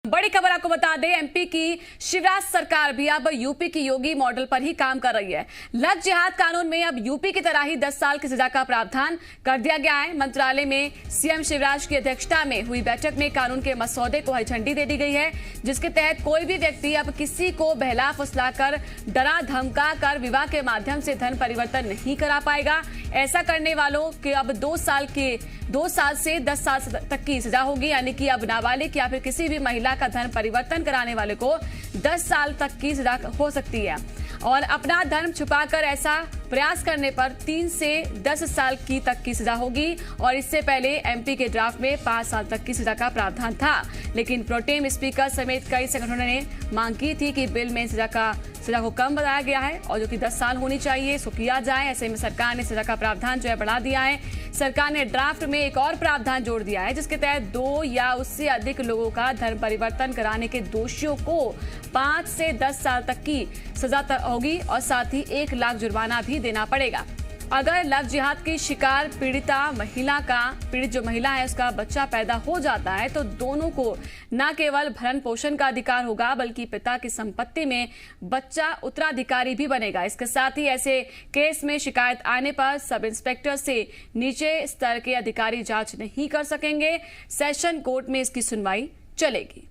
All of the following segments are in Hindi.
बड़ी खबर आपको बता दें, एमपी की शिवराज सरकार भी अब यूपी की योगी मॉडल पर ही काम कर रही है। लव जिहाद कानून में अब यूपी की तरह ही 10 साल की सजा का प्रावधान कर दिया गया है। मंत्रालय में सीएम शिवराज की अध्यक्षता में हुई बैठक में कानून के मसौदे को हरी झंडी दे दी गई है, जिसके तहत कोई भी व्यक्ति अब किसी को बहला फुसला कर, डरा धमका कर विवाह के माध्यम से धन परिवर्तन नहीं करा पाएगा। ऐसा करने वालों के अब 2 साल से 10 साल तक की सजा होगी, यानी कि अब नाबालिग या फिर किसी भी महिला का धन परिवर्तन कराने वाले को 10 साल तक की सजा हो सकती है और अपना धर्म छुपाकर ऐसा प्रयास करने पर 3 से 10 साल की तक की सजा होगी। और इससे पहले एमपी के ड्राफ्ट में 5 साल तक की सजा का प्रावधान था, लेकिन प्रोटेम स्पीकर समेत कई संगठनों ने मांग की थी कि बिल में सजा को कम बताया गया है और जो कि 10 साल होनी चाहिए इसको किया जाए। ऐसे में सरकार ने सजा का प्रावधान जो है बढ़ा दिया है। सरकार ने ड्राफ्ट में एक और प्रावधान जोड़ दिया है, जिसके तहत 2 या उससे अधिक लोगों का धर्म परिवर्तन कराने के दोषियों को 5 से 10 साल तक की सजा होगी और साथ ही 1 लाख जुर्माना भी देना पड़ेगा। अगर लव जिहाद की शिकार पीड़ित जो महिला है उसका बच्चा पैदा हो जाता है तो दोनों को न केवल भरण पोषण का अधिकार होगा, बल्कि पिता की संपत्ति में बच्चा उत्तराधिकारी भी बनेगा। इसके साथ ही ऐसे केस में शिकायत आने पर सब इंस्पेक्टर से नीचे स्तर के अधिकारी जांच नहीं कर सकेंगे। सेशन कोर्ट में इसकी सुनवाई चलेगी।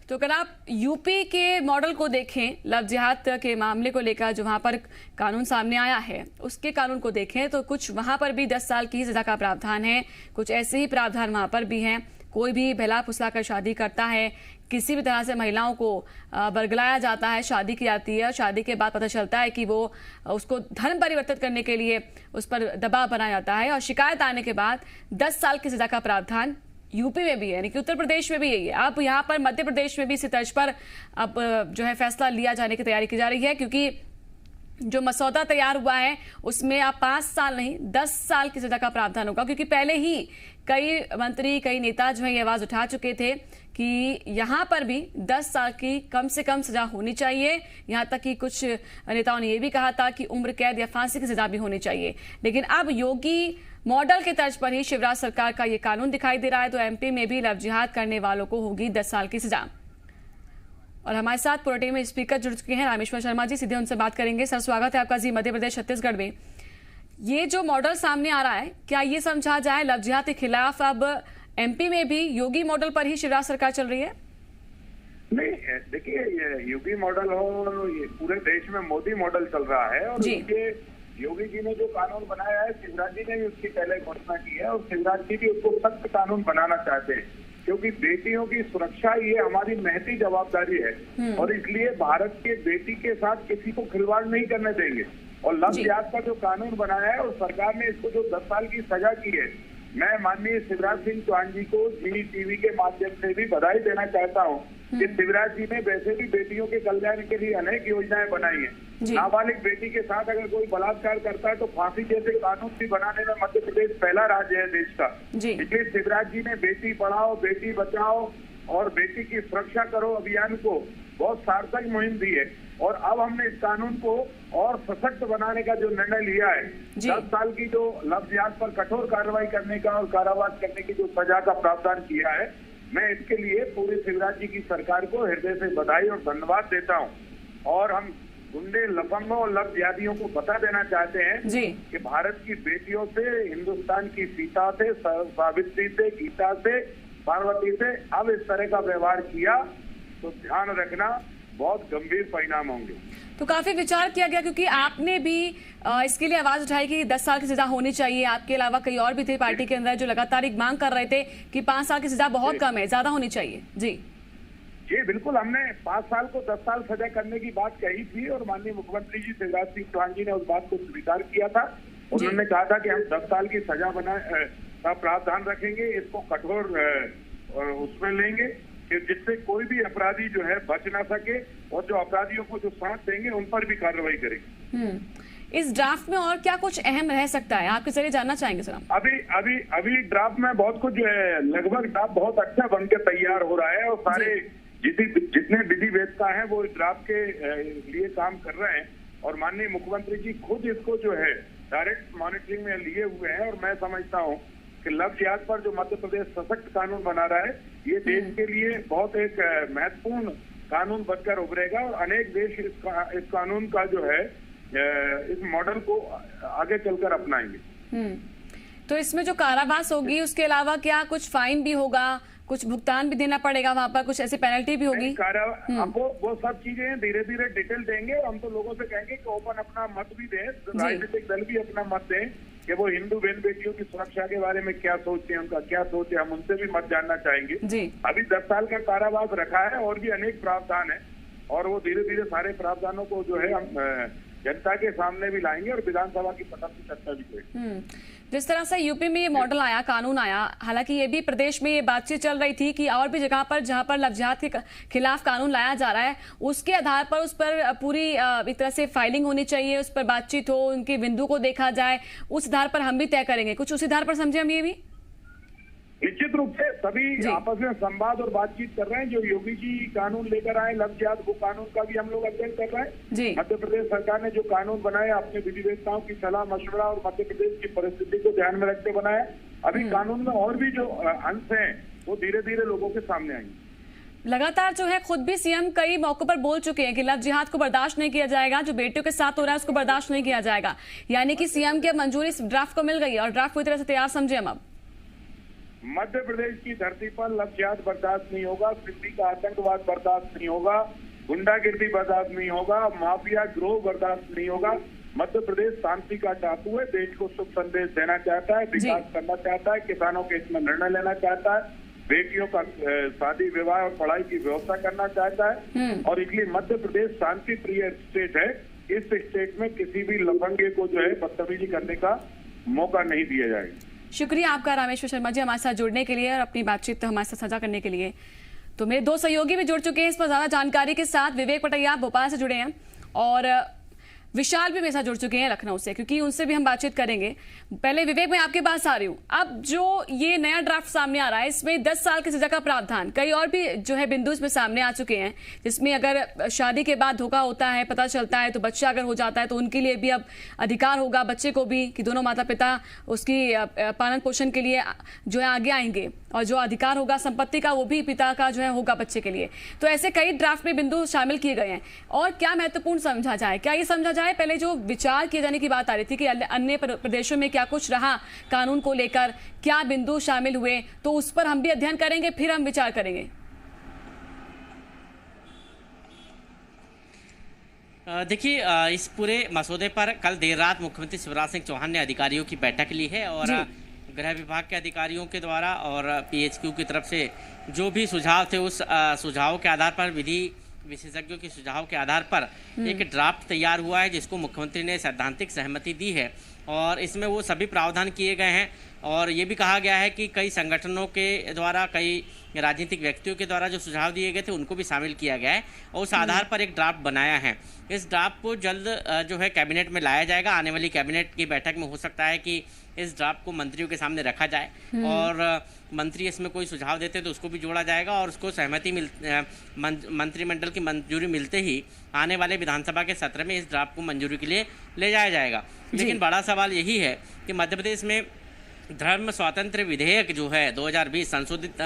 तो अगर आप यूपी के मॉडल को देखें, लव जिहाद के मामले को लेकर जो वहां पर कानून सामने आया है उसके कानून को देखें तो कुछ वहां पर भी 10 साल की सजा का प्रावधान है, कुछ ऐसे ही प्रावधान वहां पर भी हैं। कोई भी बहला फुसला कर शादी करता है, किसी भी तरह से महिलाओं को बरगलाया जाता है, शादी की जाती है और शादी के बाद पता चलता है कि वो उसको धर्म परिवर्तित करने के लिए उस पर दबाव बनाया जाता है और शिकायत आने के बाद 10 साल की सजा का प्रावधान यूपी में भी है, यानी कि उत्तर प्रदेश में भी यही है। अब यहाँ पर मध्य प्रदेश में भी इसी तर्ज पर अब जो है फैसला लिया जाने की तैयारी की जा रही है, क्योंकि जो मसौदा तैयार हुआ है उसमें अब 5 साल नहीं 10 साल की सजा का प्रावधान होगा। क्योंकि पहले ही कई मंत्री, कई नेता जो है ये आवाज उठा चुके थे कि यहाँ पर भी 10 साल की कम से कम सजा होनी चाहिए। यहाँ तक कि कुछ नेताओं ने यह भी कहा था कि उम्र कैद या फांसी की सजा भी होनी चाहिए। लेकिन अब योगी मॉडल के तर्ज पर ही शिवराज सरकार का ये कानून दिखाई दे रहा है, तो एमपी में भी लव जिहाद करने वालों को होगी 10 साल की सजा। और हमारे साथ प्रोटेम में स्पीकर जुड़ चुके हैं रामेश्वर शर्मा जी, सीधे उनसे बात करेंगे। सर, स्वागत है आपका जी मध्य प्रदेश छत्तीसगढ़ में। ये जो मॉडल सामने आ रहा है, क्या ये समझा जाए लव जिहाद के खिलाफ अब एमपी में भी योगी मॉडल पर ही शिवराज सरकार चल रही है? नहीं, देखिए, ये योगी मॉडल हो, ये पूरे देश में मोदी मॉडल चल रहा है और ये योगी जी ने जो कानून बनाया है, शिवराज जी ने भी उसकी पहले घोषणा की है और शिवराज जी भी उसको सख्त कानून बनाना चाहते हैं, क्योंकि बेटियों की सुरक्षा ये हमारी महती जवाबदारी है और इसलिए भारत के बेटी के साथ किसी को खिलवाड़ नहीं करने देंगे। और लव जिहाद का जो कानून बनाया है और सरकार ने इसको जो 10 साल की सजा की है, मैं माननीय शिवराज सिंह चौहान जी को जी टीवी के माध्यम से भी बधाई देना चाहता हूँ कि शिवराज जी ने वैसे भी बेटियों के कल्याण के लिए अनेक योजनाएं बनाई हैं। नाबालिग बेटी के साथ अगर कोई बलात्कार करता है तो फांसी जैसे कानून भी बनाने में मध्य प्रदेश पहला राज्य है देश का। इसलिए शिवराज जी ने बेटी पढ़ाओ, बेटी बचाओ और बेटी की सुरक्षा करो अभियान को बहुत सार्थक मुहिम दी है और अब हमने इस कानून को और सशक्त बनाने का जो निर्णय लिया है, 10 साल की जो लव जिहाद पर कठोर कार्रवाई करने का और कारावास करने की जो सजा का प्रावधान किया है, मैं इसके लिए पूरे शिवराज जी की सरकार को हृदय से बधाई और धन्यवाद देता हूं। और हम गुंडे, लफंगों और लव जिहादियों को बता देना चाहते हैं कि भारत की बेटियों से, हिंदुस्तान की सीता से, सावित्री से, गीता से, पार्वती से अब इस तरह का व्यवहार किया तो ध्यान रखना बहुत गंभीर परिणाम होंगे। तो काफी विचार किया गया, क्योंकि आपने भी इसके लिए आवाज उठाई कि 10 साल की सजा होनी चाहिए। आपके अलावा कई और भी थे पार्टी के अंदर जो लगातार एक मांग कर रहे थे कि 5 साल की सजा बहुत कम है, ज्यादा होनी चाहिए। जी बिल्कुल, हमने 5 साल को 10 साल सजा करने की बात कही थी और माननीय मुख्यमंत्री जी शिवराज सिंह चौहान जी ने उस बात को स्वीकार किया था। उन्होंने कहा था कि हम 10 साल की सजा का प्रावधान रखेंगे, इसको कठोर उसमें लेंगे कि जिससे कोई भी अपराधी जो है बच ना सके और जो अपराधियों को जो साथ देंगे उन पर भी कार्रवाई करेंगे। इस ड्राफ्ट में और क्या कुछ अहम रह सकता है, आपके जरिए जानना चाहेंगे सर? अभी ड्राफ्ट में बहुत कुछ जो है, लगभग ड्राफ्ट बहुत अच्छा बन के तैयार हो रहा है और सारे जितने विधि वेदता हैं वो इस ड्राफ्ट के लिए काम कर रहे हैं और माननीय मुख्यमंत्री जी खुद इसको जो है डायरेक्ट मॉनिटरिंग में लिए हुए हैं और मैं समझता हूँ कि लव जिहाद पर जो मध्य प्रदेश सशक्त कानून बना रहा है, ये देश के लिए बहुत एक महत्वपूर्ण कानून बनकर उभरेगा और अनेक देश इस कानून का जो है इस मॉडल को आगे चलकर अपनाएंगे। तो इसमें जो कारावास होगी उसके अलावा क्या कुछ फाइन भी होगा, कुछ भुगतान भी देना पड़ेगा, वहां पर कुछ ऐसी पेनल्टी भी होगी? वो सब चीजें धीरे धीरे डिटेल देंगे। हम तो लोगों से कहेंगे कि ओपन अपना मत भी दें, राजनीतिक दल भी अपना मत दें कि वो हिंदू बहन बेटियों की सुरक्षा के बारे में क्या सोचते हैं, उनका क्या सोच है, हम उनसे भी मत जानना चाहेंगे। अभी 10 साल का कारावास रखा है और भी अनेक प्रावधान है और वो धीरे धीरे सारे प्रावधानों को जो है हम जनता के सामने भी लाएंगे और विधानसभा की पटल की चर्चा भी करेंगे। जिस तरह से यूपी में ये मॉडल आया, कानून आया, हालांकि ये भी प्रदेश में ये बातचीत चल रही थी कि और भी जगह पर जहां पर लव जिहाद के खिलाफ कानून लाया जा रहा है, उसके आधार पर उस पर पूरी एक तरह से फाइलिंग होनी चाहिए, उस पर बातचीत हो, उनके बिंदु को देखा जाए, उस आधार पर हम भी तय करेंगे। कुछ उसी आधार पर समझे हम ये भी? निश्चित रूप से सभी आपस में संवाद और बातचीत कर रहे हैं। जो योगी जी कानून लेकर आए लव जिहाद, वो कानून का भी हम लोग अध्ययन कर रहे हैं। मध्य प्रदेश सरकार ने जो कानून बनाया अपने विधिवेत्ताओं की सलाह मशवरा और मध्य प्रदेश की परिस्थिति को ध्यान में रखते बनाया। अभी कानून में और भी जो अंश हैं वो धीरे धीरे लोगों के सामने आएंगे। लगातार जो है खुद भी सीएम कई मौकों पर बोल चुके हैं कि लव जिहाद को बर्दाश्त नहीं किया जाएगा, जो बेटियों के साथ हो रहा है उसको बर्दाश्त नहीं किया जाएगा। यानी कि सीएम की मंजूरी इस ड्राफ्ट को मिल गई और ड्राफ्ट पूरी तरह से तैयार समझे हम अब। मध्य प्रदेश की धरती पर लव जिहाद बर्दाश्त नहीं होगा, सिंधी का आतंकवाद बर्दाश्त नहीं होगा, गुंडागिर्दी बर्दाश्त नहीं होगा, माफिया गिरोह बर्दाश्त नहीं होगा। मध्य प्रदेश शांति का टापू है, देश को शुभ संदेश देना चाहता है, विकास करना चाहता है, किसानों के इसमें निर्णय लेना चाहता है, बेटियों का शादी विवाह और पढ़ाई की व्यवस्था करना चाहता है और इसलिए मध्य प्रदेश शांति प्रिय स्टेट है। इस स्टेट में किसी भी लफंगे को जो है बदतमीजी करने का मौका नहीं दिया जाएगा। शुक्रिया आपका रामेश्वर शर्मा जी हमारे साथ जुड़ने के लिए और अपनी बातचीत हमारे साथ साझा करने के लिए। तो मेरे दो सहयोगी भी जुड़ चुके हैं इस पर ज्यादा जानकारी के साथ। विवेक पटैया भोपाल से जुड़े हैं और विशाल भी मेरे साथ जुड़ चुके हैं लखनऊ से, क्योंकि उनसे भी हम बातचीत करेंगे। पहले विवेक, मैं आपके पास आ रही हूँ। अब जो ये नया ड्राफ्ट सामने आ रहा है, इसमें 10 साल की सजा का प्रावधान, कई और भी जो है बिंदु इसमें सामने आ चुके हैं, जिसमें अगर शादी के बाद धोखा होता है, पता चलता है, तो बच्चा अगर हो जाता है तो उनके लिए भी अब अधिकार होगा, बच्चे को भी, कि दोनों माता पिता उसकी पालन पोषण के लिए जो है आगे आएंगे और जो अधिकार होगा संपत्ति का वो भी पिता का जो है होगा बच्चे के लिए। तो ऐसे कई ड्राफ्ट में बिंदु शामिल किए गए हैं। और क्या महत्वपूर्ण समझा जाए, क्या ये समझा जाए, पहले जो विचार किए जाने की बात आ रही थी कि अन्य प्रदेशों में क्या कुछ रहा कानून को लेकर, क्या बिंदु शामिल हुए, तो उस पर हम भी अध्ययन करेंगे, फिर हम विचार करेंगे। देखिए, इस पूरे मसौदे पर कल देर रात मुख्यमंत्री शिवराज सिंह चौहान ने अधिकारियों की बैठक ली है और गृह विभाग के अधिकारियों के द्वारा और पीएचक्यू की तरफ से जो भी सुझाव थे उस सुझाव के आधार पर, विधि विशेषज्ञों के सुझाव के आधार पर एक ड्राफ्ट तैयार हुआ है, जिसको मुख्यमंत्री ने सैद्धांतिक सहमति दी है और इसमें वो सभी प्रावधान किए गए हैं। और ये भी कहा गया है कि कई संगठनों के द्वारा, कई राजनीतिक व्यक्तियों के द्वारा जो सुझाव दिए गए थे उनको भी शामिल किया गया है और उस आधार पर एक ड्राफ्ट बनाया है। इस ड्राफ्ट को जल्द जो है कैबिनेट में लाया जाएगा। आने वाली कैबिनेट की बैठक में हो सकता है कि इस ड्राफ्ट को मंत्रियों के सामने रखा जाए और मंत्री इसमें कोई सुझाव देते तो उसको भी जोड़ा जाएगा और उसको सहमति मंत्रिमंडल की मंजूरी मिलते ही आने वाले विधानसभा के सत्र में इस ड्राफ्ट को मंजूरी के लिए ले जाया जाएगा। लेकिन बड़ा सवाल यही है कि मध्य प्रदेश में धर्म स्वातंत्र विधेयक जो है 2020 संशोधित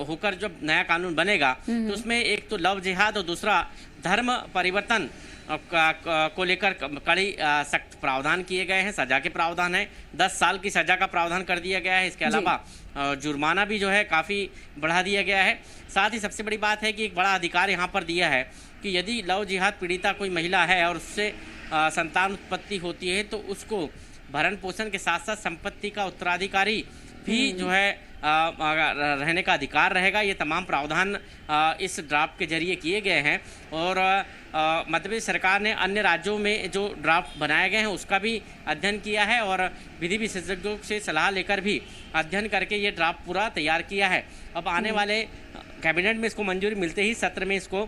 होकर जब नया कानून बनेगा तो उसमें एक तो लव जिहाद और दूसरा धर्म परिवर्तन को लेकर कड़ी सख्त प्रावधान किए गए हैं। सजा के प्रावधान है, 10 साल की सजा का प्रावधान कर दिया गया है। इसके अलावा जुर्माना भी जो है काफ़ी बढ़ा दिया गया है। साथ ही सबसे बड़ी बात है कि एक बड़ा अधिकार यहाँ पर दिया है कि यदि लव जिहाद पीड़िता कोई महिला है और उससे संतान उत्पत्ति होती है तो उसको भरण पोषण के साथ साथ संपत्ति का उत्तराधिकारी भी जो है रहने का अधिकार रहेगा। ये तमाम प्रावधान इस ड्राफ्ट के जरिए किए गए हैं और मध्य प्रदेश सरकार ने अन्य राज्यों में जो ड्राफ्ट बनाए गए हैं उसका भी अध्ययन किया है और विधि विशेषज्ञों से सलाह लेकर भी अध्ययन करके ये ड्राफ्ट पूरा तैयार किया है। अब आने वाले कैबिनेट में इसको मंजूरी मिलते ही सत्र में इसको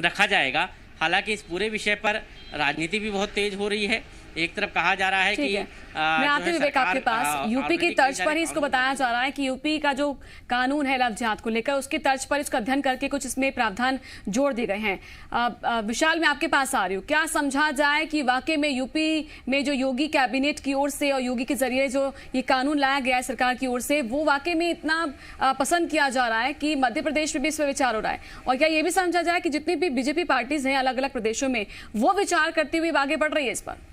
रखा जाएगा। हालांकि इस पूरे विषय पर राजनीति भी बहुत तेज हो रही है एक तरफ कहा जा रहा है कि मैं आती हूँ विवेक आपके पास, यूपी की तर्ज पर ही इसको बताया जा रहा है कि यूपी का जो कानून है लव जिहाद को लेकर, उसकी तर्ज पर इसका अध्ययन करके कुछ इसमें प्रावधान जोड़ दिए गए हैं। विशाल, मैं आपके पास आ रही हूँ, क्या समझा जाए कि वाकई में यूपी में जो योगी कैबिनेट की ओर से और योगी के जरिए जो ये कानून लाया गया है सरकार की ओर से, वो वाकई में इतना पसंद किया जा रहा है कि मध्य प्रदेश में भी इस पर विचार हो रहा है? और क्या ये भी समझा जाए कि जितनी भी बीजेपी पार्टीज हैं अलग अलग प्रदेशों में, वो विचार करती हुई आगे बढ़ रही है इस पर?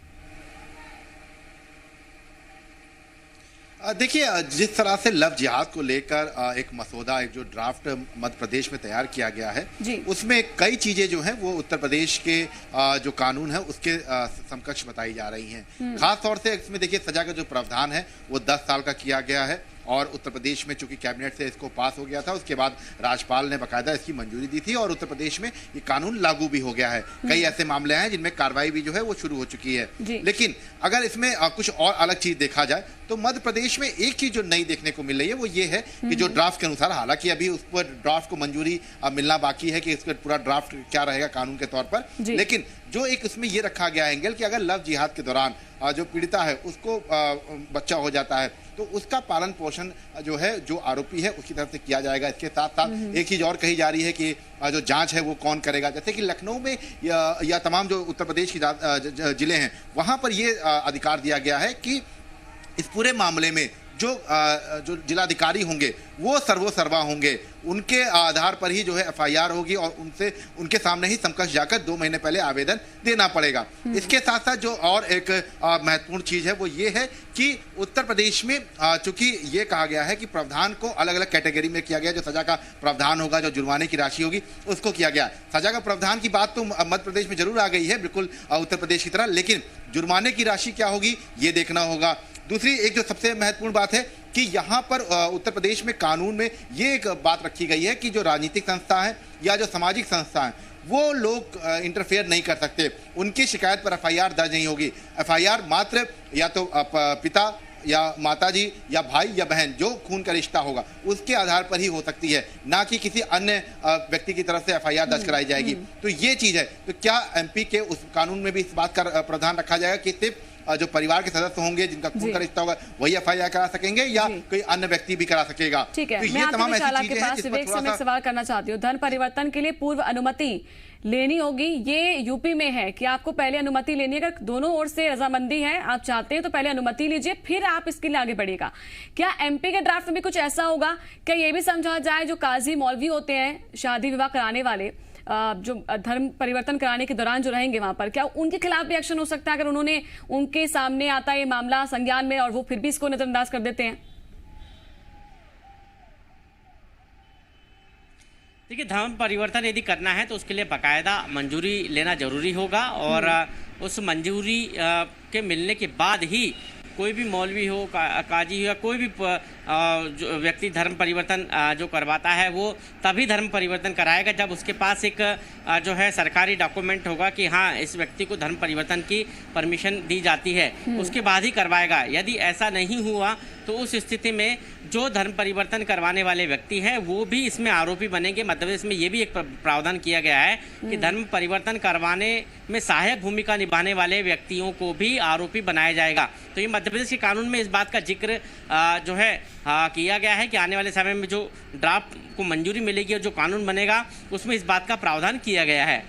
देखिए, जिस तरह से लव जिहाद को लेकर एक मसौदा, एक जो ड्राफ्ट मध्य प्रदेश में तैयार किया गया है, उसमें कई चीजें जो हैं वो उत्तर प्रदेश के जो कानून है उसके समकक्ष बताई जा रही हैं। खास तौर से इसमें देखिए, सजा का जो प्रावधान है वो 10 साल का किया गया है और उत्तर प्रदेश में चूंकि कैबिनेट से इसको पास हो गया था, उसके बाद राज्यपाल ने बाकायदा इसकी मंजूरी दी थी और उत्तर प्रदेश में ये कानून लागू भी हो गया है। कई ऐसे मामले हैं जिनमें कार्रवाई भी जो है वो शुरू हो चुकी है। लेकिन अगर इसमें कुछ और अलग चीज देखा जाए तो मध्य प्रदेश में एक चीज जो नई देखने को मिल रही है वो ये है कि जो ड्राफ्ट के अनुसार, हालांकि अभी उस पर ड्राफ्ट को मंजूरी मिलना बाकी है कि इसका पूरा ड्राफ्ट क्या रहेगा कानून के तौर पर, लेकिन जो एक इसमें ये रखा गया एंगल कि अगर लव जिहाद के दौरान जो पीड़िता है उसको बच्चा हो जाता है तो उसका पालन पोषण जो है जो आरोपी है उसकी तरफ से किया जाएगा। इसके साथ साथ एक चीज और कही जा रही है कि जो जांच है वो कौन करेगा। जैसे कि लखनऊ में या तमाम जो उत्तर प्रदेश की जिले हैं वहां पर ये अधिकार दिया गया है कि इस पूरे मामले में जो जिलाधिकारी होंगे वो सर्वोसर्वा होंगे, उनके आधार पर ही जो है एफआईआर होगी और उनके सामने ही समकक्ष जाकर 2 महीने पहले आवेदन देना पड़ेगा। इसके साथ साथ जो और एक महत्वपूर्ण चीज है वो ये है कि उत्तर प्रदेश में चूंकि ये कहा गया है कि प्रावधान को अलग अलग कैटेगरी में किया गया, जो सजा का प्रावधान होगा, जो जुर्माने की राशि होगी उसको किया गया। सजा का प्रावधान की बात तो मध्य प्रदेश में जरूर आ गई है, बिल्कुल उत्तर प्रदेश की तरह, लेकिन जुर्माने की राशि क्या होगी ये देखना होगा। दूसरी एक जो सबसे महत्वपूर्ण बात है कि यहाँ पर उत्तर प्रदेश में कानून में ये एक बात रखी गई है कि जो राजनीतिक संस्था है या जो सामाजिक संस्था है वो लोग इंटरफेयर नहीं कर सकते, उनकी शिकायत पर एफआईआर दर्ज नहीं होगी। एफआईआर मात्र या तो पिता या माताजी या भाई या बहन जो खून का रिश्ता होगा उसके आधार पर ही हो सकती है, ना कि किसी अन्य व्यक्ति की तरफ से एफआईआर दर्ज कराई जाएगी। तो ये चीज है। तो क्या एमपी के उस कानून में भी इस बात का प्रावधान रखा जाएगा कि सिर्फ जो परिवार के सदस्य होंगे जिनका खून का रिश्ता होगा वही एफआईआर करा सकेंगे या कोई अन्य व्यक्ति भी करा सकेगा? ठीक है, तो ये तमाम ऐसी चीजें हैं जिस पर थोड़ा सा सवाल करना चाहती हूँ। धर्म परिवर्तन के लिए पूर्व अनुमति लेनी होगी, ये यूपी में है कि आपको पहले अनुमति लेनी है। अगर दोनों ओर से रजामंदी है, आप चाहते हैं तो पहले अनुमति लीजिए फिर आप इसके लिए आगे बढ़िएगा। क्या एमपी के ड्राफ्ट में भी कुछ ऐसा होगा? क्या ये भी समझा जाए जो काजी मौलवी होते हैं शादी विवाह कराने वाले, जो धर्म परिवर्तन कराने के दौरान जो रहेंगे वहां पर, क्या उनके खिलाफ भी एक्शन हो सकता है अगर उन्होंने उनके सामने आता है ये मामला संज्ञान में और वो फिर भी इसको नजरअंदाज कर देते हैं? देखिए, धर्म परिवर्तन यदि करना है तो उसके लिए बाकायदा मंजूरी लेना जरूरी होगा और उस मंजूरी के मिलने के बाद ही कोई भी मौलवी हो, काजी हो या कोई भी जो व्यक्ति धर्म परिवर्तन जो करवाता है वो तभी धर्म परिवर्तन कराएगा जब उसके पास एक जो है सरकारी डॉक्यूमेंट होगा कि हाँ इस व्यक्ति को धर्म परिवर्तन की परमिशन दी जाती है, उसके बाद ही करवाएगा। यदि ऐसा नहीं हुआ तो उस स्थिति में जो धर्म परिवर्तन करवाने वाले व्यक्ति हैं वो भी इसमें आरोपी बनेंगे। मध्य प्रदेश में ये भी एक प्रावधान किया गया है कि धर्म परिवर्तन करवाने में सहायक भूमिका निभाने वाले व्यक्तियों को भी आरोपी बनाया जाएगा। तो ये मध्य प्रदेश के कानून में इस बात का जिक्र जो है किया गया है कि आने वाले समय में जो ड्राफ्ट को मंजूरी मिलेगी और जो कानून बनेगा उसमें इस बात का प्रावधान किया गया है।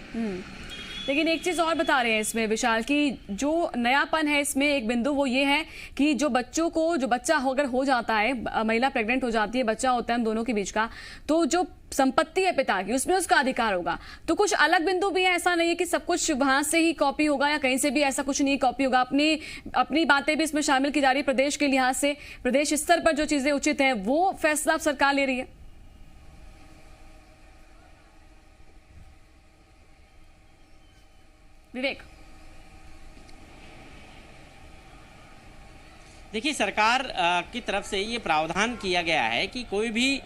लेकिन एक चीज और बता रहे हैं इसमें विशाल की जो नयापन है इसमें, एक बिंदु वो ये है कि जो बच्चों को, जो बच्चा अगर हो जाता है, महिला प्रेग्नेंट हो जाती है, बच्चा होता है हम दोनों के बीच का, तो जो संपत्ति है पिता की उसमें उसका अधिकार होगा। तो कुछ अलग बिंदु भी है, ऐसा नहीं है कि सब कुछ वहां से ही कॉपी होगा या कहीं से भी ऐसा कुछ नहीं कॉपी होगा। अपनी बातें भी इसमें शामिल की जा रही है। प्रदेश के लिहाज से, प्रदेश स्तर पर जो चीजें उचित है वो फैसला अब सरकार ले रही है। विवेक, देखिए, सरकार की तरफ से ये प्रावधान किया गया है कि कोई भी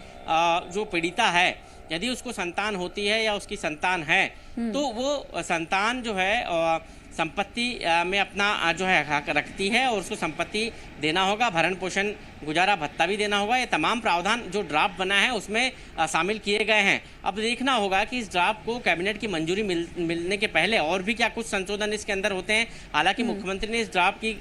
जो पीड़िता है यदि उसको संतान होती है या उसकी संतान है तो वो संतान जो है संपत्ति में अपना जो है हक रखती है और उसको संपत्ति देना होगा, भरण पोषण गुजारा भत्ता भी देना होगा। ये तमाम प्रावधान जो ड्राफ्ट बना है उसमें शामिल किए गए हैं। अब देखना होगा कि इस ड्राफ्ट को कैबिनेट की मंजूरी मिलने के पहले और भी क्या कुछ संशोधन इसके अंदर होते हैं। हालांकि मुख्यमंत्री ने इस ड्राफ्ट की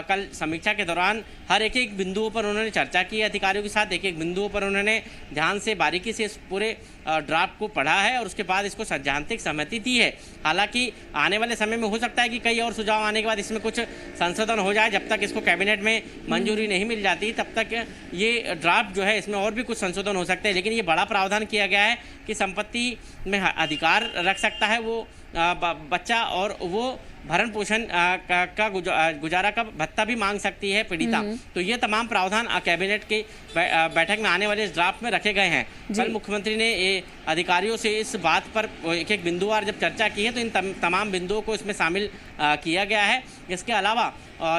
कल समीक्षा के दौरान हर एक बिंदुओं पर उन्होंने चर्चा की, अधिकारियों के साथ एक बिंदुओं पर उन्होंने ध्यान से बारीकी से इस पूरे ड्राफ्ट को पढ़ा है और उसके बाद इसको सैद्धांतिक सहमति दी है। हालांकि आने वाले समय में हो सकता है कि कई और सुझाव आने के बाद इसमें कुछ संशोधन हो जाए। जब तक इसको कैबिनेट में मंजूरी नहीं मिल जाती तब तक ये ड्राफ्ट जो है इसमें और भी कुछ संशोधन हो सकते हैं। लेकिन ये बड़ा प्रावधान किया गया है कि संपत्ति में अधिकार रख सकता है वो बच्चा और वो भरण पोषण का गुजारा का भत्ता भी मांग सकती है पीड़िता। तो ये तमाम प्रावधान कैबिनेट के बैठक में आने वाले इस ड्राफ्ट में रखे गए हैं। कल मुख्यमंत्री ने अधिकारियों से इस बात पर एक एक बिंदुवार जब चर्चा की है तो इन तमाम बिंदुओं को इसमें शामिल किया गया है। इसके अलावा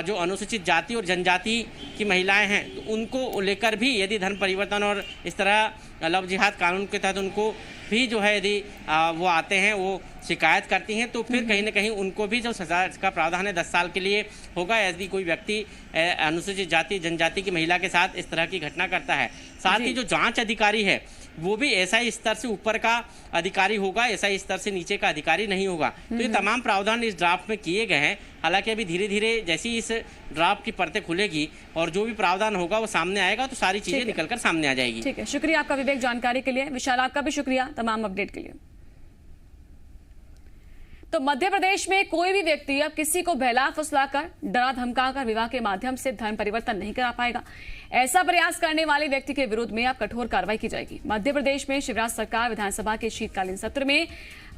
जो अनुसूचित जाति और जनजाति की महिलाएं हैं तो उनको लेकर भी यदि धर्म परिवर्तन और इस तरह लव जिहाद कानून के तहत उनको भी जो है यदि वो आते हैं, वो शिकायत करती हैं तो फिर कहीं ना कहीं उनको भी जो सजा का प्रावधान है 10 साल के लिए होगा यदि कोई व्यक्ति अनुसूचित जाति जनजाति की महिला के साथ इस तरह की घटना करता है। साथ ही जो जांच अधिकारी है वो भी एसआई स्तर से ऊपर का अधिकारी होगा, एसआई स्तर से नीचे का अधिकारी नहीं होगा। तो ये तमाम प्रावधान इस ड्राफ्ट में किए गए हैं। हालांकि अभी धीरे धीरे जैसी इस ड्राफ्ट की परतें खुलेगी और जो भी प्रावधान होगा वो सामने आएगा तो सारी चीजें निकलकर सामने आ जाएगी। ठीक है, शुक्रिया आपका विवेक जानकारी के लिए। विशाल आपका भी शुक्रिया तमाम अपडेट के लिए। तो मध्य प्रदेश में कोई भी व्यक्ति अब किसी को बहला फुसलाकर डरा धमकाकर विवाह के माध्यम से धर्म परिवर्तन नहीं करा पाएगा। ऐसा प्रयास करने वाले व्यक्ति के विरुद्ध में अब कठोर कार्रवाई की जाएगी। मध्य प्रदेश में शिवराज सरकार विधानसभा के शीतकालीन सत्र में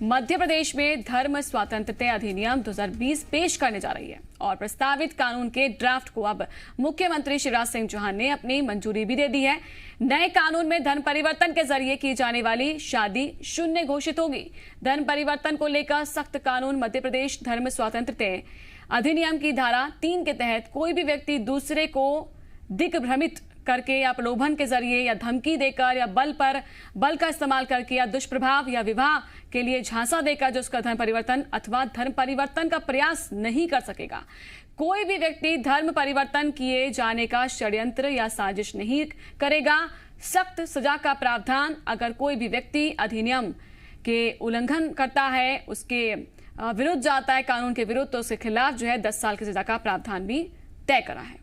मध्य प्रदेश में धर्म स्वातंत्रता अधिनियम 2020 पेश करने जा रही है और प्रस्तावित कानून के ड्राफ्ट को अब मुख्यमंत्री शिवराज सिंह चौहान ने अपनी मंजूरी भी दे दी है। नए कानून में धर्म परिवर्तन के जरिए की जाने वाली शादी शून्य घोषित होगी। धर्म परिवर्तन को लेकर सख्त कानून मध्य प्रदेश धर्म स्वातंत्रता अधिनियम की धारा 3 के तहत कोई भी व्यक्ति दूसरे को दिग्भ्रमित करके या प्रलोभन के जरिए या धमकी देकर या बल का इस्तेमाल करके या दुष्प्रभाव या विवाह के लिए झांसा देकर जो उसका धर्म परिवर्तन अथवा धर्म परिवर्तन का प्रयास नहीं कर सकेगा। कोई भी व्यक्ति धर्म परिवर्तन किए जाने का षड्यंत्र या साजिश नहीं करेगा। सख्त सजा का प्रावधान अगर कोई भी व्यक्ति अधिनियम के उल्लंघन करता है, उसके विरुद्ध जाता है कानून के विरुद्ध, तो उसके खिलाफ जो है 10 साल की सजा का प्रावधान भी तय करा है।